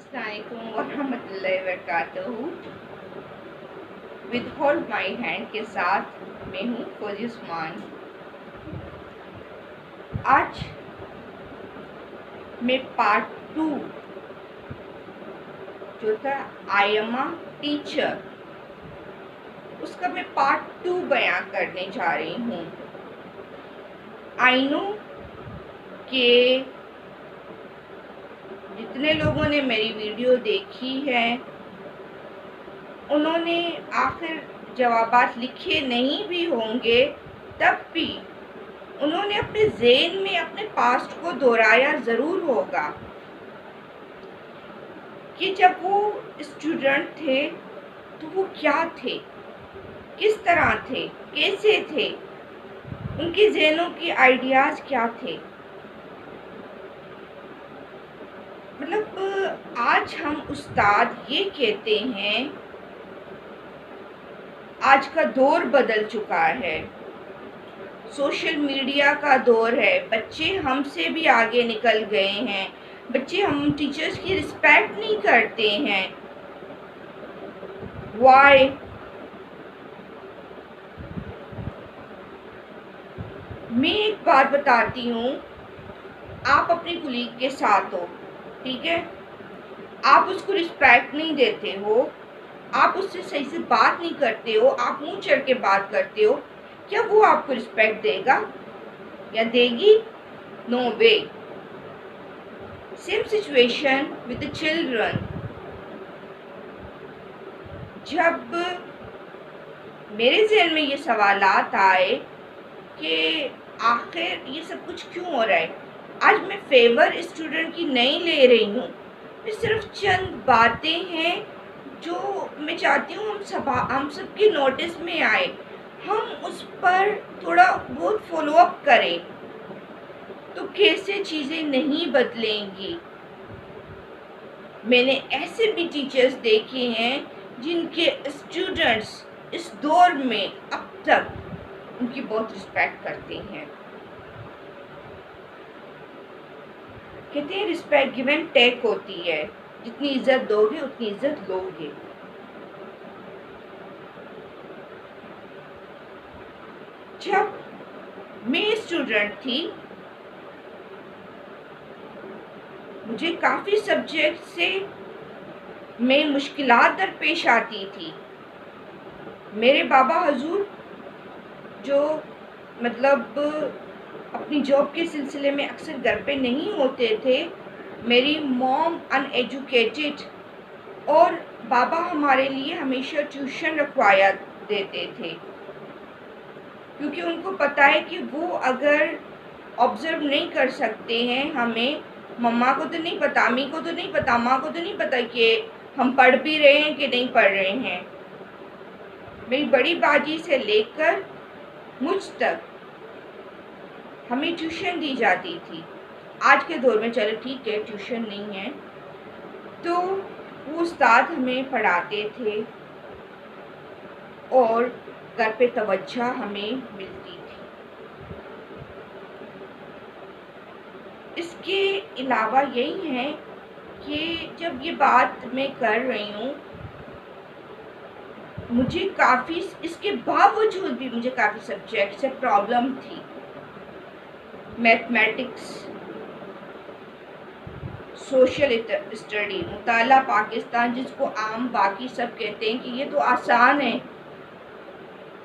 अस्सलाम वालेकुम वरहमतुल्लाहि वबरकातुहू। विद होल्ड माई हैंड के साथ मैं हूँ फौजी उस्मान। आज मैं पार्ट 2 जो था आई एम अ टीचर, उसका मैं पार्ट 2 बयां करने जा रही हूँ। आई नो कि जितने लोगों ने मेरी वीडियो देखी है उन्होंने आखिर जवाबात लिखे नहीं भी होंगे, तब भी उन्होंने अपने ज़हन में अपने पास्ट को दोहराया ज़रूर होगा कि जब वो स्टूडेंट थे तो वो क्या थे, किस तरह थे, कैसे थे, उनके ज़हनों की आइडियाज़ क्या थे। मतलब आज हम उस्ताद ये कहते हैं, आज का दौर बदल चुका है, सोशल मीडिया का दौर है, बच्चे हमसे भी आगे निकल गए हैं, बच्चे हम टीचर्स की रिस्पेक्ट नहीं करते हैं। वाई? मैं एक बात बताती हूँ, आप अपनी कुलीग के साथ हो, ठीक है, आप उसको रिस्पेक्ट नहीं देते हो, आप उससे सही से बात नहीं करते हो, आप मुंह चढ़ के बात करते हो, क्या वो आपको रिस्पेक्ट देगा या देगी? No way. Same situation with the children. जब मेरे ज़हन में ये सवालात आए कि आखिर ये सब कुछ क्यों हो रहा है, आज मैं फेवर स्टूडेंट की नहीं ले रही हूँ, मैं सिर्फ चंद बातें हैं जो मैं चाहती हूँ हम सबके नोटिस में आए, हम उस पर थोड़ा बहुत फॉलो अप करें तो कैसे चीज़ें नहीं बदलेंगी। मैंने ऐसे भी टीचर्स देखे हैं जिनके स्टूडेंट्स इस दौर में अब तक उनकी बहुत रिस्पेक्ट करते हैं। कहते हैं रिस्पेक्ट गिव एंड टेक होती है, जितनी इज्जत दोगे उतनी इज्जत लोगे। जब मैं स्टूडेंट थी मुझे काफ़ी सब्जेक्ट से में मुश्किलात दरपेश आती थी। मेरे बाबा हजूर जो मतलब अपनी जॉब के सिलसिले में अक्सर घर पे नहीं होते थे, मेरी मॉम अनएजुकेटेड, और बाबा हमारे लिए हमेशा ट्यूशन रखवाया देते थे क्योंकि उनको पता है कि वो अगर ऑब्ज़र्व नहीं कर सकते हैं हमें, मम्मा को तो नहीं पता, अम्मी को तो नहीं पता, माँ को तो नहीं पता कि हम पढ़ भी रहे हैं कि नहीं पढ़ रहे हैं। मेरी बड़ी बाजी से लेकर मुझ तक हमें ट्यूशन दी जाती थी। आज के दौर में चलो ठीक है ट्यूशन नहीं है, तो वो उस्ताद हमें पढ़ाते थे और घर पे तवज्जो हमें मिलती थी। इसके अलावा यही है कि जब ये बात मैं कर रही हूँ, मुझे काफ़ी, इसके बावजूद भी मुझे काफ़ी सब्जेक्ट से प्रॉब्लम थी। मैथमेटिक्स, सोशल स्टडी, मुताला पाकिस्तान, जिसको आम बाकी सब कहते हैं कि ये तो आसान है,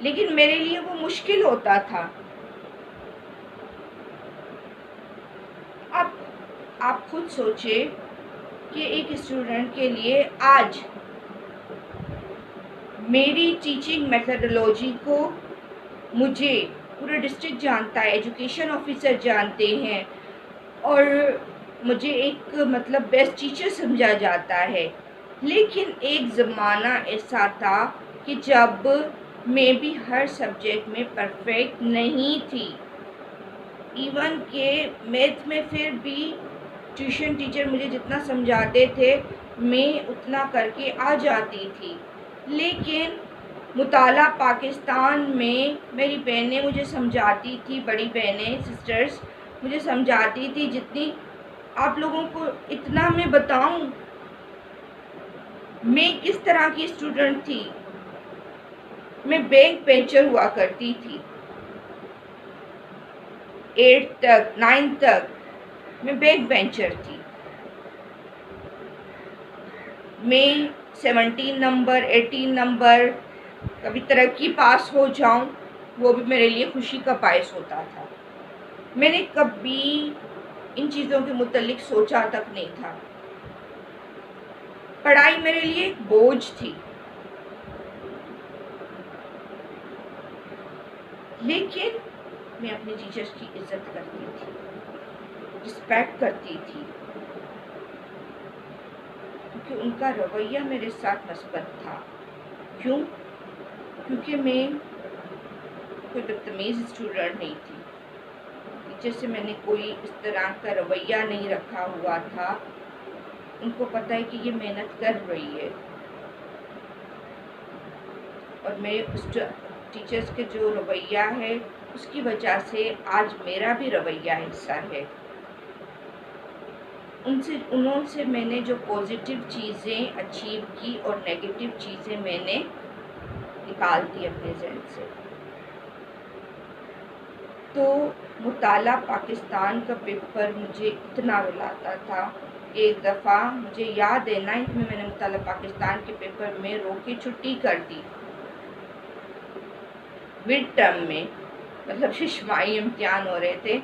लेकिन मेरे लिए वो मुश्किल होता था। अब आप खुद सोचें कि एक स्टूडेंट के लिए आज मेरी टीचिंग मेथडोलॉजी को मुझे पूरा डिस्ट्रिक्ट जानता है, एजुकेशन ऑफिसर जानते हैं और मुझे एक मतलब बेस्ट टीचर समझा जाता है। लेकिन एक ज़माना ऐसा था कि जब मैं भी हर सब्जेक्ट में परफेक्ट नहीं थी, इवन के मैथ में फिर भी ट्यूशन टीचर मुझे जितना समझाते थे मैं उतना करके आ जाती थी। लेकिन मुताला पाकिस्तान में मेरी बहनें मुझे समझाती थी, बड़ी बहनें सिस्टर्स मुझे समझाती थी, जितनी आप लोगों को इतना मैं बताऊं میں کس طرح کی اسٹوڈنٹ تھی؟ میں بیک بینچر ہوا کرتی تھی 8 تک 9 تک میں بیک بینچر تھی. میں 17 نمبر 18 نمبر کبھی ترقی پاس ہو جاؤں وہ بھی میرے لیے خوشی کا باعث ہوتا تھا. میں نے کبھی ان چیزوں کے متعلق سوچا تک نہیں تھا. پڑھائی میرے لیے ایک بوجھ تھی. لیکن میں اپنے ٹیچرز کی عزت کرتی تھی، رسپیکٹ کرتی تھی، کیونکہ ان کا رویہ میرے ساتھ مثبت تھا. کیوں؟ کیونکہ میں کوئی بدتمیز اسٹوڈنٹ نہیں تھی. ٹیچر سے میں نے کوئی اس طرح کا رویہ نہیں رکھا ہوا تھا. ان کو پتہ ہے کہ یہ محنت کر رہی ہے، اور میرے اس ٹیچرز کے جو رویہ ہے اس کی وجہ سے آج میرا بھی رویہ حصہ ہے. انہوں سے میں نے جو پازیٹیو چیزیں اچیو کی اور نیگیٹو چیزیں میں نے نکال دی اپنے ذہن سے. تو مطالعہ پاکستان کا پیپر مجھے اتنا رلاتا تھا. ایک دفعہ مجھے یاد ہے 9th میں نے مطالعہ پاکستان کے پیپر میں رو کے چھٹی کر دی مڈ ٹرم میں، مطلب ششماہی امتحان ہو رہے تھے.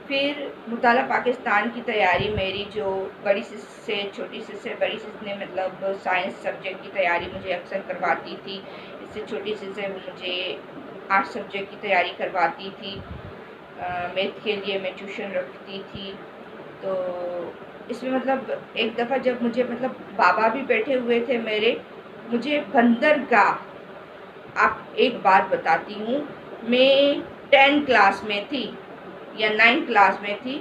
پھر مطالعہ پاکستان کی تیاری میری جو بڑی سس سے چھوٹی سس سے بڑی سس نے مطلب سائنس سبجیکٹ کی تیاری مجھے اکثر کرواتی تھی. اس سے چھوٹی سس سے مجھے آرٹ سبجیکٹ کی تیاری کرواتی تھی. میتھ کے لیے میں ٹیوشن رکھتی تھی. تو اس میں مطلب ایک دفعہ جب مجھے مطلب بابا بھی بیٹھے ہوئے تھے میرے، مجھے بندرگاہ، آپ ایک بات بتاتی ہوں، میں 10 کلاس میں تھی یا 9 کلاس میں تھی.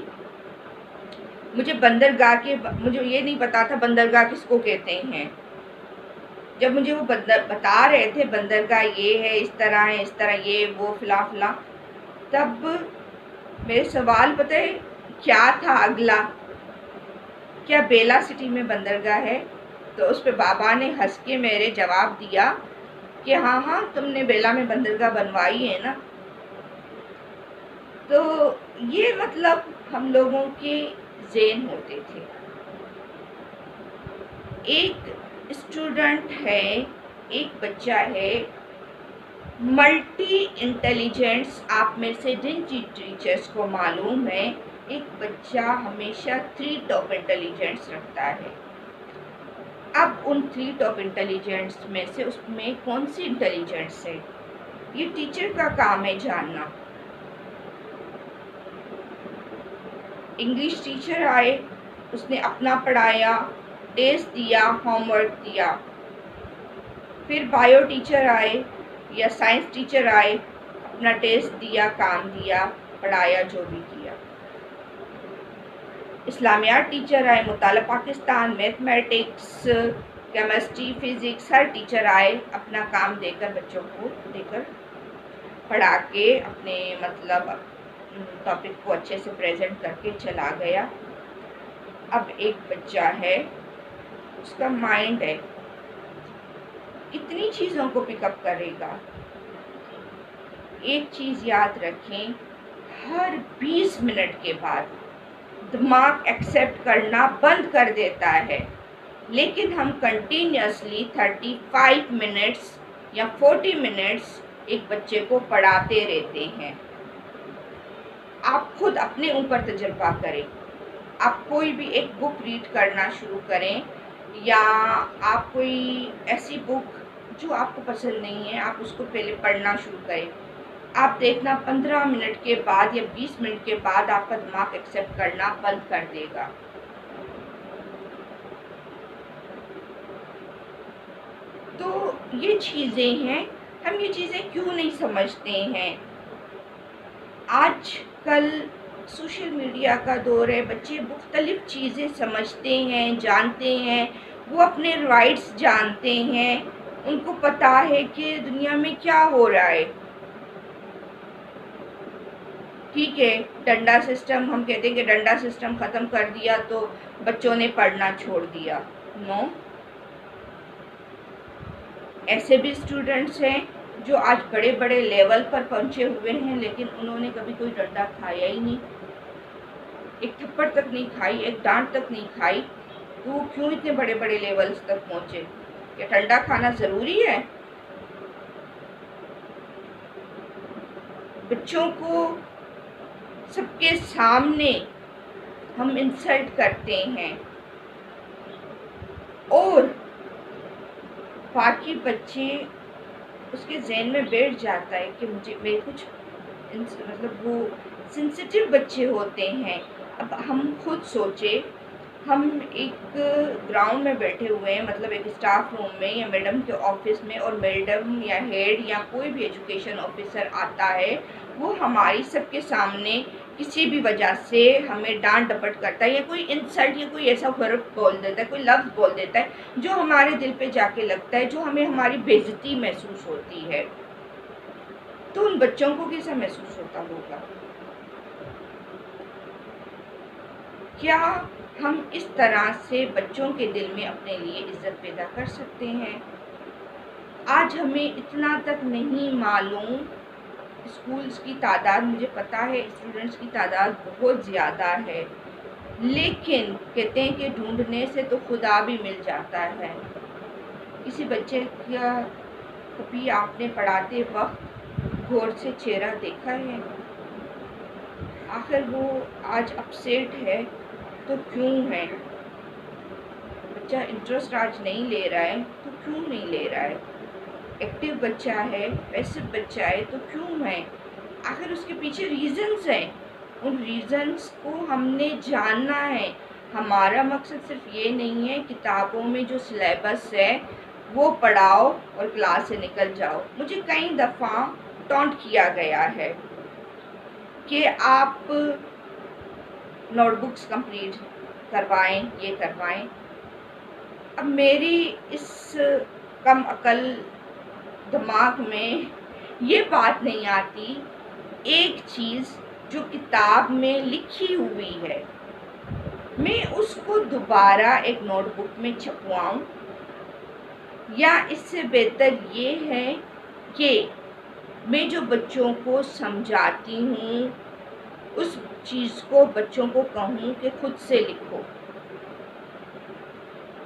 مجھے بندرگاہ کے مجھے یہ نہیں پتا تھا بندرگاہ کس کو کہتے ہیں. جب مجھے وہ بتا رہے تھے بندرگاہ یہ ہے، اس طرح ہے، اس طرح یہ وہ فلاں فلاں، تب میرے سوال پتہ ہے کیا تھا اگلا؟ کیا بیلا سٹی میں بندرگاہ ہے؟ تو اس پہ بابا نے ہنس کے میرے جواب دیا کہ ہاں ہاں تم نے بیلا میں بندرگاہ بنوائی ہے نا. تو یہ مطلب ہم لوگوں کے ذہن ہوتے تھے. ایک اسٹوڈنٹ ہے، ایک بچہ ہے ملٹی انٹیلیجنس. آپ میں سے جن ٹیچرس کو معلوم ہے ایک بچہ ہمیشہ 3 ٹاپ انٹیلیجنس رکھتا ہے. اب ان 3 ٹاپ انٹیلیجنس میں سے اس میں کون سی انٹیلیجنس ہے، یہ ٹیچر کا کام ہے جاننا. انگلش ٹیچر آئے، اس نے اپنا پڑھایا، ٹیسٹ دیا، ہوم ورک دیا. پھر بایو ٹیچر آئے یا سائنس ٹیچر آئے، اپنا ٹیسٹ دیا، کام دیا، پڑھایا، جو بھی کیا. اسلامیات ٹیچر آئے، مطالعہ پاکستان، میتھمیٹکس، کیمسٹری، فزکس، ہر ٹیچر آئے، اپنا کام دے کر بچوں کو دے کر پڑھا کے اپنے مطلب ٹاپک کو اچھے سے پریزنٹ کر کے چلا گیا. اب ایک بچہ ہے، اس کا مائنڈ ہے، کتنی چیزوں کو پک اپ کرے گا. ایک چیز یاد رکھیں، ہر 20 منٹ کے بعد دماغ ایکسیپٹ کرنا بند کر دیتا ہے، لیکن ہم کنٹینیوسلی 35 منٹس یا 40 منٹس ایک بچے کو پڑھاتے رہتے ہیں. آپ خود اپنے اوپر تجربہ کریں. آپ کوئی بھی ایک بک ریڈ کرنا شروع کریں، یا آپ کوئی ایسی بک جو آپ کو پسند نہیں ہے آپ اس کو پہلے پڑھنا شروع کریں. آپ دیکھنا 15 منٹ کے بعد یا 20 منٹ کے بعد آپ کا دماغ ایکسیپٹ کرنا بند کر دے گا. تو یہ چیزیں ہیں، ہم یہ چیزیں کیوں نہیں سمجھتے ہیں؟ آج کل سوشل میڈیا کا دور ہے، بچے مختلف چیزیں سمجھتے ہیں، جانتے ہیں، وہ اپنے رائٹس جانتے ہیں، ان کو پتہ ہے کہ دنیا میں کیا ہو رہا ہے. ٹھیک ہے، ڈنڈا سسٹم، ہم کہتے ہیں کہ ڈنڈا سسٹم ختم کر دیا تو بچوں نے پڑھنا چھوڑ دیا. نو، ऐसे भी स्टूडेंट्स हैं जो आज बड़े बड़े लेवल पर पहुंचे हुए हैं, लेकिन उन्होंने कभी कोई डंडा खाया ही नहीं, एक थप्पड़ तक नहीं खाई, एक डांट तक नहीं खाई। तो वो क्यों इतने बड़े बड़े लेवल्स तक पहुंचे? क्या डंडा खाना ज़रूरी है? बच्चों को सबके सामने हम इंसल्ट करते हैं और बाकी बच्चे उसके ज़हन में बैठ जाता है कि मैं कुछ मतलब वो सेंसिटिव बच्चे होते हैं। अब हम खुद सोचें, हम एक ग्राउंड में बैठे हुए हैं, मतलब एक स्टाफ रूम में या मैडम के ऑफिस में, और मैडम या हेड या कोई भी एजुकेशन ऑफिसर आता है, वो हमारी सबके सामने किसी भी वजह से हमें डांट डपट करता है या कोई इंसल्ट या कोई ऐसा वर्ड बोल देता है, कोई लफ्ज़ बोल देता है जो हमारे दिल पे जाके लगता है, जो हमें हमारी बेइज्जती महसूस होती है। तो उन बच्चों को कैसा महसूस होता होगा? क्या हम इस तरह से बच्चों के दिल में अपने लिए इज्जत पैदा कर सकते हैं? आज हमें इतना तक नहीं मालूम, स्कूल्स की तादाद मुझे पता है, स्टूडेंट्स की तादाद बहुत ज़्यादा है, लेकिन कहते हैं कि ढूंढने से तो खुदा भी मिल जाता है। किसी बच्चे का कभी आपने पढ़ाते वक्त गौर से चेहरा देखा है? आखिर वो आज अपसेट है तो क्यों है? बच्चा इंटरेस्ट आज नहीं ले रहा है तो क्यों नहीं ले रहा है? एक्टिव बच्चा है, पैसिव बच्चा है तो क्यों है? आखिर उसके पीछे रीजंस हैं। उन रीजंस को हमने जानना है। हमारा मकसद सिर्फ ये नहीं है किताबों में जो सिलेबस है वो पढ़ाओ और क्लास से निकल जाओ। मुझे कई दफ़ा टॉन्ट किया गया है कि आप नोटबुक्स कंप्लीट करवाएं, ये करवाएं। अब मेरी इस कम अकल दिमाग में ये बात नहीं आती, एक चीज़ जो किताब में लिखी हुई है मैं उसको दोबारा एक नोटबुक में छपवाऊँ, या इससे बेहतर ये है कि मैं जो बच्चों को समझाती हूँ उस चीज़ को बच्चों को कहूँ कि खुद से लिखो।